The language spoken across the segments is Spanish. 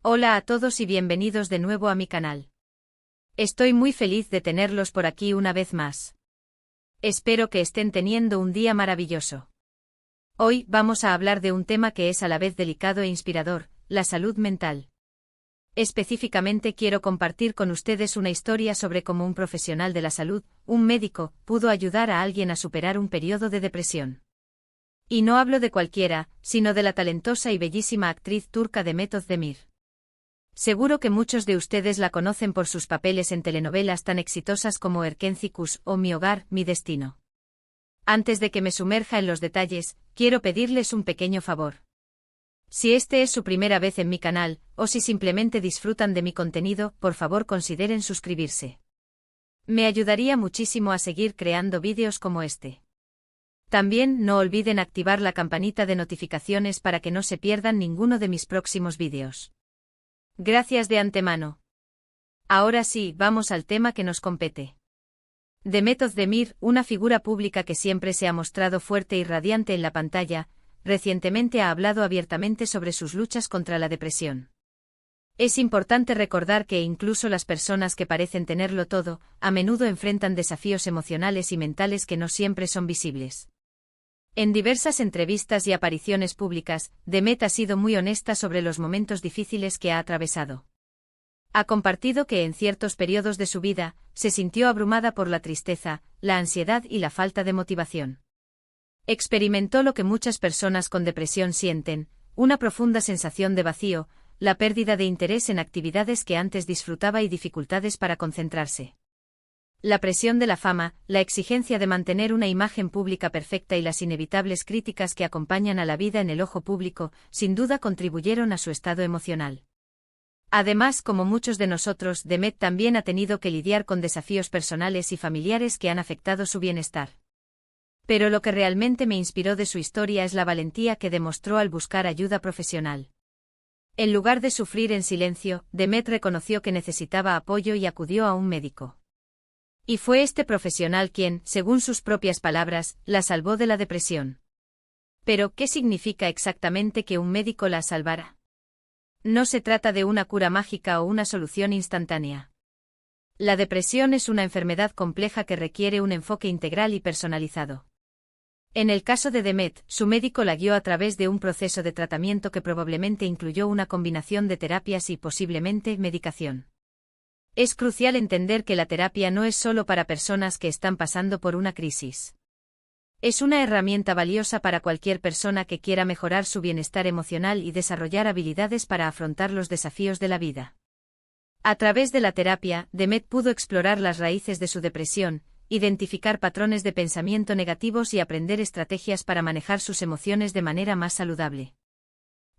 Hola a todos y bienvenidos de nuevo a mi canal. Estoy muy feliz de tenerlos por aquí una vez más. Espero que estén teniendo un día maravilloso. Hoy vamos a hablar de un tema que es a la vez delicado e inspirador, la salud mental. Específicamente quiero compartir con ustedes una historia sobre cómo un profesional de la salud, un médico, pudo ayudar a alguien a superar un periodo de depresión. Y no hablo de cualquiera, sino de la talentosa y bellísima actriz turca Demet Özdemir. Seguro que muchos de ustedes la conocen por sus papeles en telenovelas tan exitosas como Erkenci o Mi hogar, mi destino. Antes de que me sumerja en los detalles, quiero pedirles un pequeño favor. Si este es su primera vez en mi canal, o si simplemente disfrutan de mi contenido, por favor consideren suscribirse. Me ayudaría muchísimo a seguir creando vídeos como este. También no olviden activar la campanita de notificaciones para que no se pierdan ninguno de mis próximos vídeos. Gracias de antemano. Ahora sí, vamos al tema que nos compete. Demet Özdemir, una figura pública que siempre se ha mostrado fuerte y radiante en la pantalla, recientemente ha hablado abiertamente sobre sus luchas contra la depresión. Es importante recordar que incluso las personas que parecen tenerlo todo, a menudo enfrentan desafíos emocionales y mentales que no siempre son visibles. En diversas entrevistas y apariciones públicas, Demet ha sido muy honesta sobre los momentos difíciles que ha atravesado. Ha compartido que en ciertos periodos de su vida, se sintió abrumada por la tristeza, la ansiedad y la falta de motivación. Experimentó lo que muchas personas con depresión sienten, una profunda sensación de vacío, la pérdida de interés en actividades que antes disfrutaba y dificultades para concentrarse. La presión de la fama, la exigencia de mantener una imagen pública perfecta y las inevitables críticas que acompañan a la vida en el ojo público, sin duda contribuyeron a su estado emocional. Además, como muchos de nosotros, Demet también ha tenido que lidiar con desafíos personales y familiares que han afectado su bienestar. Pero lo que realmente me inspiró de su historia es la valentía que demostró al buscar ayuda profesional. En lugar de sufrir en silencio, Demet reconoció que necesitaba apoyo y acudió a un médico. Y fue este profesional quien, según sus propias palabras, la salvó de la depresión. Pero, ¿qué significa exactamente que un médico la salvara? No se trata de una cura mágica o una solución instantánea. La depresión es una enfermedad compleja que requiere un enfoque integral y personalizado. En el caso de Demet, su médico la guió a través de un proceso de tratamiento que probablemente incluyó una combinación de terapias y posiblemente medicación. Es crucial entender que la terapia no es solo para personas que están pasando por una crisis. Es una herramienta valiosa para cualquier persona que quiera mejorar su bienestar emocional y desarrollar habilidades para afrontar los desafíos de la vida. A través de la terapia, Demet pudo explorar las raíces de su depresión, identificar patrones de pensamiento negativos y aprender estrategias para manejar sus emociones de manera más saludable.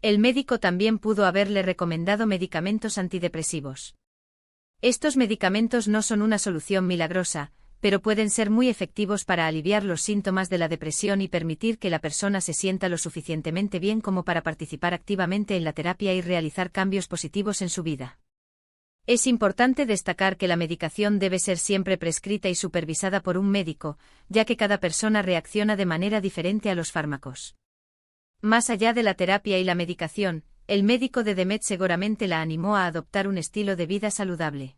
El médico también pudo haberle recomendado medicamentos antidepresivos. Estos medicamentos no son una solución milagrosa, pero pueden ser muy efectivos para aliviar los síntomas de la depresión y permitir que la persona se sienta lo suficientemente bien como para participar activamente en la terapia y realizar cambios positivos en su vida. Es importante destacar que la medicación debe ser siempre prescrita y supervisada por un médico, ya que cada persona reacciona de manera diferente a los fármacos. Más allá de la terapia y la medicación, el médico de Demet seguramente la animó a adoptar un estilo de vida saludable.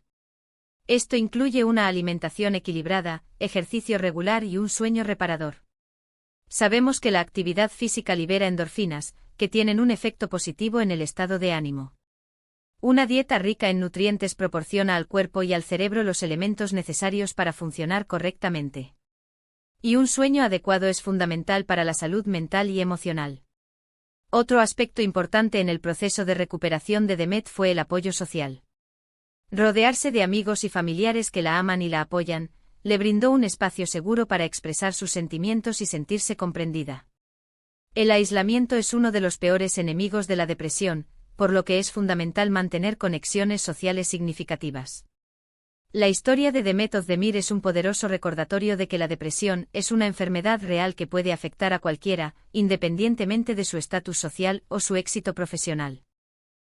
Esto incluye una alimentación equilibrada, ejercicio regular y un sueño reparador. Sabemos que la actividad física libera endorfinas, que tienen un efecto positivo en el estado de ánimo. Una dieta rica en nutrientes proporciona al cuerpo y al cerebro los elementos necesarios para funcionar correctamente. Y un sueño adecuado es fundamental para la salud mental y emocional. Otro aspecto importante en el proceso de recuperación de Demet fue el apoyo social. Rodearse de amigos y familiares que la aman y la apoyan, le brindó un espacio seguro para expresar sus sentimientos y sentirse comprendida. El aislamiento es uno de los peores enemigos de la depresión, por lo que es fundamental mantener conexiones sociales significativas. La historia de Demet Özdemir es un poderoso recordatorio de que la depresión es una enfermedad real que puede afectar a cualquiera, independientemente de su estatus social o su éxito profesional.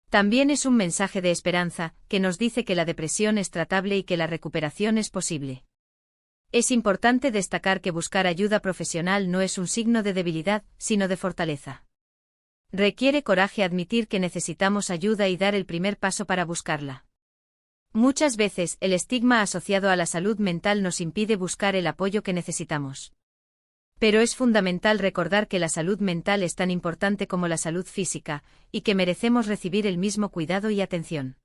También es un mensaje de esperanza, que nos dice que la depresión es tratable y que la recuperación es posible. Es importante destacar que buscar ayuda profesional no es un signo de debilidad, sino de fortaleza. Requiere coraje admitir que necesitamos ayuda y dar el primer paso para buscarla. Muchas veces, el estigma asociado a la salud mental nos impide buscar el apoyo que necesitamos. Pero es fundamental recordar que la salud mental es tan importante como la salud física, y que merecemos recibir el mismo cuidado y atención.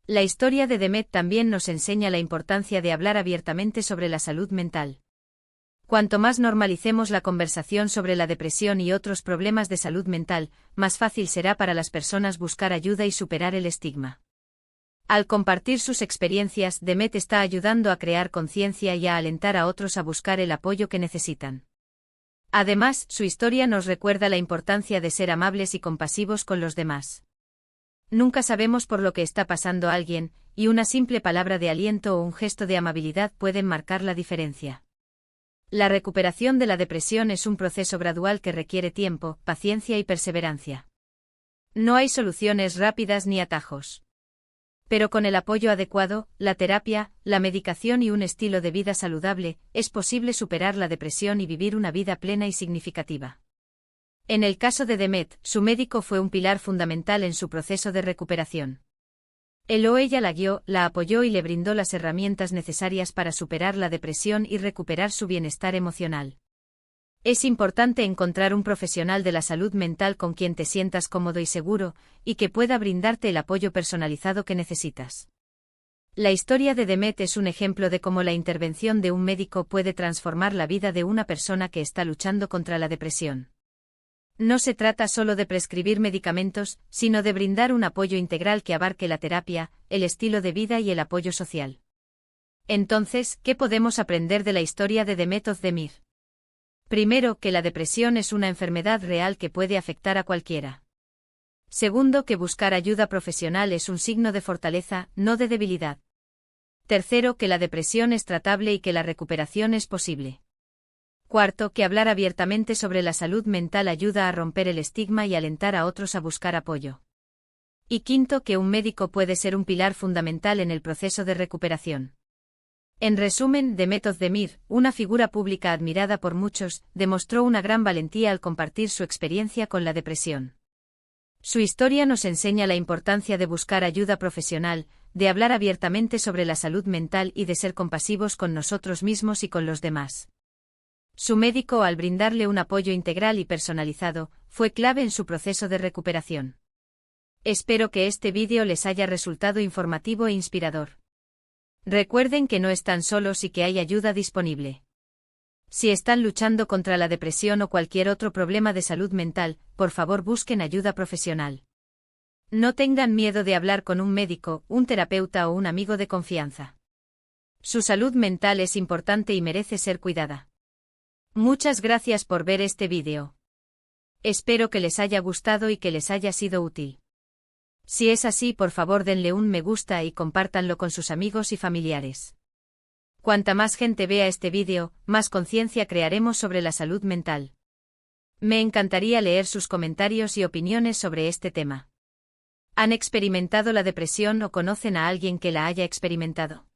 La historia de Demet también nos enseña la importancia de hablar abiertamente sobre la salud mental. Cuanto más normalicemos la conversación sobre la depresión y otros problemas de salud mental, más fácil será para las personas buscar ayuda y superar el estigma. Al compartir sus experiencias, Demet está ayudando a crear conciencia y a alentar a otros a buscar el apoyo que necesitan. Además, su historia nos recuerda la importancia de ser amables y compasivos con los demás. Nunca sabemos por lo que está pasando alguien, y una simple palabra de aliento o un gesto de amabilidad pueden marcar la diferencia. La recuperación de la depresión es un proceso gradual que requiere tiempo, paciencia y perseverancia. No hay soluciones rápidas ni atajos. Pero con el apoyo adecuado, la terapia, la medicación y un estilo de vida saludable, es posible superar la depresión y vivir una vida plena y significativa. En el caso de Demet, su médico fue un pilar fundamental en su proceso de recuperación. Él o ella la guió, la apoyó y le brindó las herramientas necesarias para superar la depresión y recuperar su bienestar emocional. Es importante encontrar un profesional de la salud mental con quien te sientas cómodo y seguro, y que pueda brindarte el apoyo personalizado que necesitas. La historia de Demet es un ejemplo de cómo la intervención de un médico puede transformar la vida de una persona que está luchando contra la depresión. No se trata solo de prescribir medicamentos, sino de brindar un apoyo integral que abarque la terapia, el estilo de vida y el apoyo social. Entonces, ¿qué podemos aprender de la historia de Demet Özdemir? Primero, que la depresión es una enfermedad real que puede afectar a cualquiera. Segundo, que buscar ayuda profesional es un signo de fortaleza, no de debilidad. Tercero, que la depresión es tratable y que la recuperación es posible. Cuarto, que hablar abiertamente sobre la salud mental ayuda a romper el estigma y alentar a otros a buscar apoyo. Y quinto, que un médico puede ser un pilar fundamental en el proceso de recuperación. En resumen, Demet Özdemir, una figura pública admirada por muchos, demostró una gran valentía al compartir su experiencia con la depresión. Su historia nos enseña la importancia de buscar ayuda profesional, de hablar abiertamente sobre la salud mental y de ser compasivos con nosotros mismos y con los demás. Su médico, al brindarle un apoyo integral y personalizado, fue clave en su proceso de recuperación. Espero que este vídeo les haya resultado informativo e inspirador. Recuerden que no están solos y que hay ayuda disponible. Si están luchando contra la depresión o cualquier otro problema de salud mental, por favor busquen ayuda profesional. No tengan miedo de hablar con un médico, un terapeuta o un amigo de confianza. Su salud mental es importante y merece ser cuidada. Muchas gracias por ver este vídeo. Espero que les haya gustado y que les haya sido útil. Si es así, por favor denle un me gusta y compártanlo con sus amigos y familiares. Cuanta más gente vea este vídeo, más conciencia crearemos sobre la salud mental. Me encantaría leer sus comentarios y opiniones sobre este tema. ¿Han experimentado la depresión o conocen a alguien que la haya experimentado?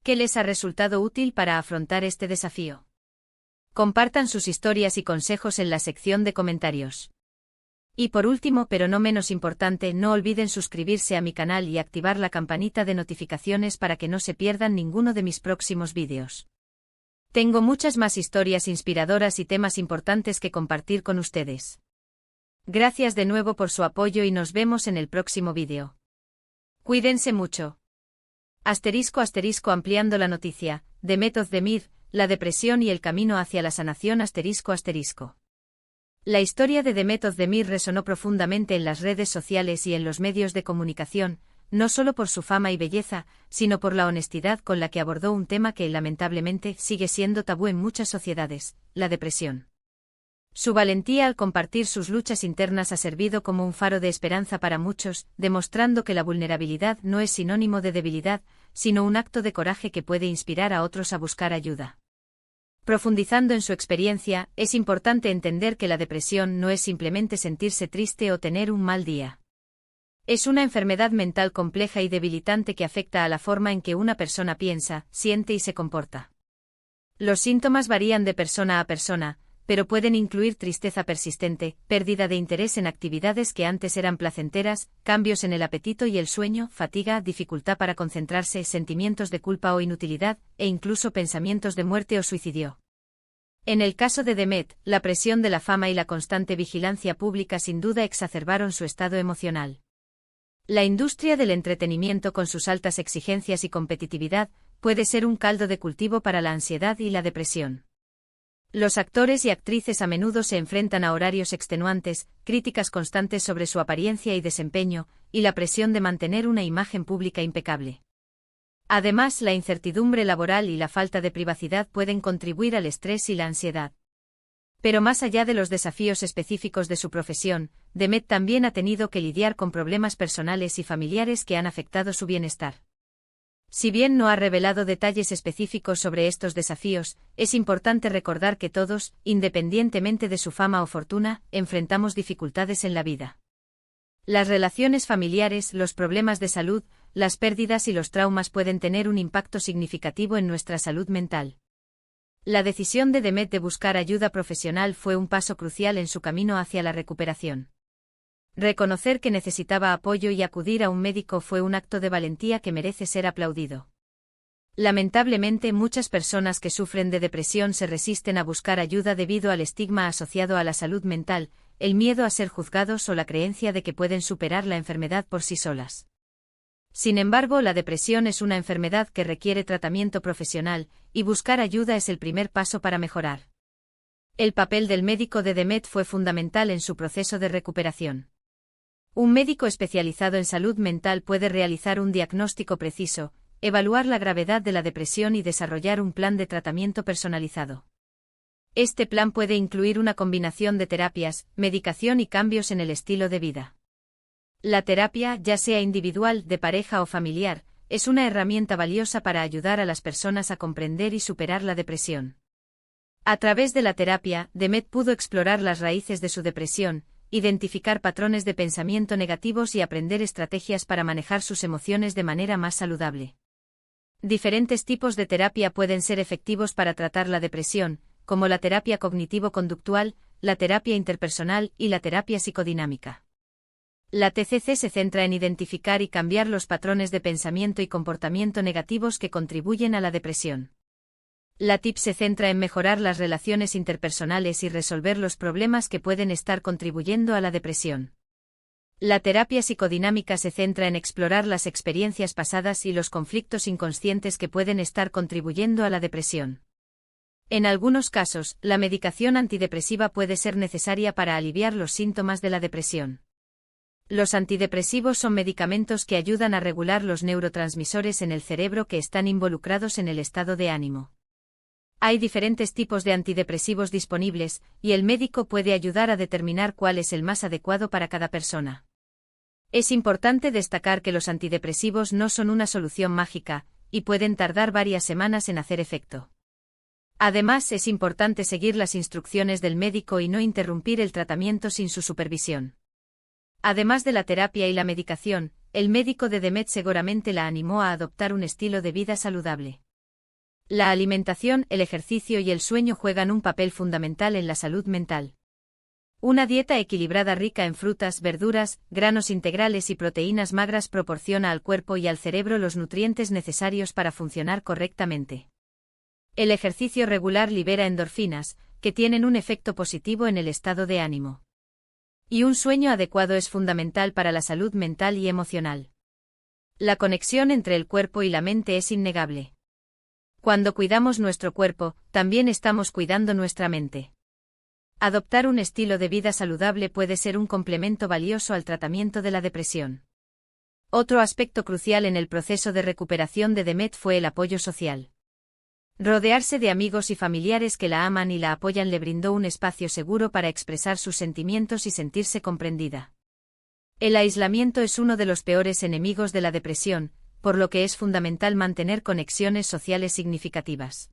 ¿Qué les ha resultado útil para afrontar este desafío? Compartan sus historias y consejos en la sección de comentarios. Y por último, pero no menos importante, no olviden suscribirse a mi canal y activar la campanita de notificaciones para que no se pierdan ninguno de mis próximos vídeos. Tengo muchas más historias inspiradoras y temas importantes que compartir con ustedes. Gracias de nuevo por su apoyo y nos vemos en el próximo vídeo. Cuídense mucho. Ampliando la noticia, Demet Özdemir, la depresión y el camino hacia la sanación ***. La historia de Demet Özdemir resonó profundamente en las redes sociales y en los medios de comunicación, no solo por su fama y belleza, sino por la honestidad con la que abordó un tema que, lamentablemente, sigue siendo tabú en muchas sociedades, la depresión. Su valentía al compartir sus luchas internas ha servido como un faro de esperanza para muchos, demostrando que la vulnerabilidad no es sinónimo de debilidad, sino un acto de coraje que puede inspirar a otros a buscar ayuda. Profundizando en su experiencia, es importante entender que la depresión no es simplemente sentirse triste o tener un mal día. Es una enfermedad mental compleja y debilitante que afecta a la forma en que una persona piensa, siente y se comporta. Los síntomas varían de persona a persona, pero pueden incluir tristeza persistente, pérdida de interés en actividades que antes eran placenteras, cambios en el apetito y el sueño, fatiga, dificultad para concentrarse, sentimientos de culpa o inutilidad, e incluso pensamientos de muerte o suicidio. En el caso de Demet, la presión de la fama y la constante vigilancia pública sin duda exacerbaron su estado emocional. La industria del entretenimiento con sus altas exigencias y competitividad puede ser un caldo de cultivo para la ansiedad y la depresión. Los actores y actrices a menudo se enfrentan a horarios extenuantes, críticas constantes sobre su apariencia y desempeño, y la presión de mantener una imagen pública impecable. Además, la incertidumbre laboral y la falta de privacidad pueden contribuir al estrés y la ansiedad. Pero más allá de los desafíos específicos de su profesión, Demet también ha tenido que lidiar con problemas personales y familiares que han afectado su bienestar. Si bien no ha revelado detalles específicos sobre estos desafíos, es importante recordar que todos, independientemente de su fama o fortuna, enfrentamos dificultades en la vida. Las relaciones familiares, los problemas de salud, las pérdidas y los traumas pueden tener un impacto significativo en nuestra salud mental. La decisión de Demet de buscar ayuda profesional fue un paso crucial en su camino hacia la recuperación. Reconocer que necesitaba apoyo y acudir a un médico fue un acto de valentía que merece ser aplaudido. Lamentablemente, muchas personas que sufren de depresión se resisten a buscar ayuda debido al estigma asociado a la salud mental, el miedo a ser juzgados o la creencia de que pueden superar la enfermedad por sí solas. Sin embargo, la depresión es una enfermedad que requiere tratamiento profesional, y buscar ayuda es el primer paso para mejorar. El papel del médico de Demet fue fundamental en su proceso de recuperación. Un médico especializado en salud mental puede realizar un diagnóstico preciso, evaluar la gravedad de la depresión y desarrollar un plan de tratamiento personalizado. Este plan puede incluir una combinación de terapias, medicación y cambios en el estilo de vida. La terapia, ya sea individual, de pareja o familiar, es una herramienta valiosa para ayudar a las personas a comprender y superar la depresión. A través de la terapia, Demet pudo explorar las raíces de su depresión, identificar patrones de pensamiento negativos y aprender estrategias para manejar sus emociones de manera más saludable. Diferentes tipos de terapia pueden ser efectivos para tratar la depresión, como la terapia cognitivo-conductual, la terapia interpersonal y la terapia psicodinámica. La TCC se centra en identificar y cambiar los patrones de pensamiento y comportamiento negativos que contribuyen a la depresión. La TIP se centra en mejorar las relaciones interpersonales y resolver los problemas que pueden estar contribuyendo a la depresión. La terapia psicodinámica se centra en explorar las experiencias pasadas y los conflictos inconscientes que pueden estar contribuyendo a la depresión. En algunos casos, la medicación antidepresiva puede ser necesaria para aliviar los síntomas de la depresión. Los antidepresivos son medicamentos que ayudan a regular los neurotransmisores en el cerebro que están involucrados en el estado de ánimo. Hay diferentes tipos de antidepresivos disponibles, y el médico puede ayudar a determinar cuál es el más adecuado para cada persona. Es importante destacar que los antidepresivos no son una solución mágica, y pueden tardar varias semanas en hacer efecto. Además, es importante seguir las instrucciones del médico y no interrumpir el tratamiento sin su supervisión. Además de la terapia y la medicación, el médico de Demet seguramente la animó a adoptar un estilo de vida saludable. La alimentación, el ejercicio y el sueño juegan un papel fundamental en la salud mental. Una dieta equilibrada rica en frutas, verduras, granos integrales y proteínas magras proporciona al cuerpo y al cerebro los nutrientes necesarios para funcionar correctamente. El ejercicio regular libera endorfinas, que tienen un efecto positivo en el estado de ánimo. Y un sueño adecuado es fundamental para la salud mental y emocional. La conexión entre el cuerpo y la mente es innegable. Cuando cuidamos nuestro cuerpo, también estamos cuidando nuestra mente. Adoptar un estilo de vida saludable puede ser un complemento valioso al tratamiento de la depresión. Otro aspecto crucial en el proceso de recuperación de Demet fue el apoyo social. Rodearse de amigos y familiares que la aman y la apoyan le brindó un espacio seguro para expresar sus sentimientos y sentirse comprendida. El aislamiento es uno de los peores enemigos de la depresión, por lo que es fundamental mantener conexiones sociales significativas.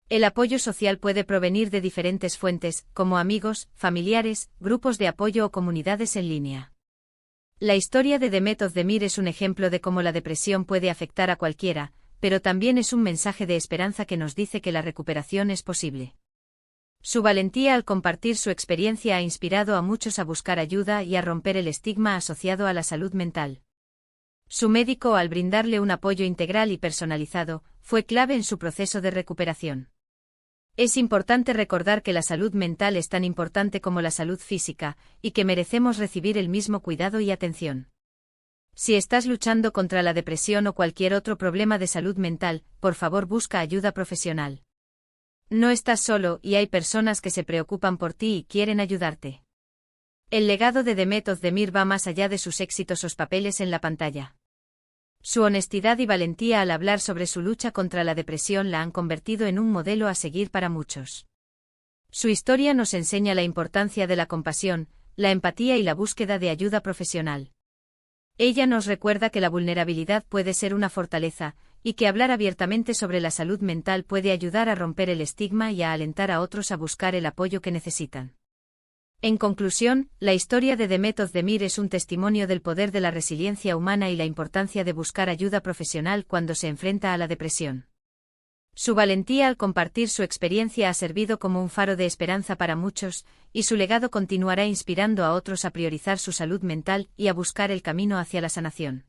El apoyo social puede provenir de diferentes fuentes, como amigos, familiares, grupos de apoyo o comunidades en línea. La historia de Demet Özdemir es un ejemplo de cómo la depresión puede afectar a cualquiera, pero también es un mensaje de esperanza que nos dice que la recuperación es posible. Su valentía al compartir su experiencia ha inspirado a muchos a buscar ayuda y a romper el estigma asociado a la salud mental. Su médico, al brindarle un apoyo integral y personalizado, fue clave en su proceso de recuperación. Es importante recordar que la salud mental es tan importante como la salud física, y que merecemos recibir el mismo cuidado y atención. Si estás luchando contra la depresión o cualquier otro problema de salud mental, por favor busca ayuda profesional. No estás solo y hay personas que se preocupan por ti y quieren ayudarte. El legado de Demet Özdemir va más allá de sus exitosos papeles en la pantalla. Su honestidad y valentía al hablar sobre su lucha contra la depresión la han convertido en un modelo a seguir para muchos. Su historia nos enseña la importancia de la compasión, la empatía y la búsqueda de ayuda profesional. Ella nos recuerda que la vulnerabilidad puede ser una fortaleza, y que hablar abiertamente sobre la salud mental puede ayudar a romper el estigma y a alentar a otros a buscar el apoyo que necesitan. En conclusión, la historia de Demet Özdemir es un testimonio del poder de la resiliencia humana y la importancia de buscar ayuda profesional cuando se enfrenta a la depresión. Su valentía al compartir su experiencia ha servido como un faro de esperanza para muchos, y su legado continuará inspirando a otros a priorizar su salud mental y a buscar el camino hacia la sanación.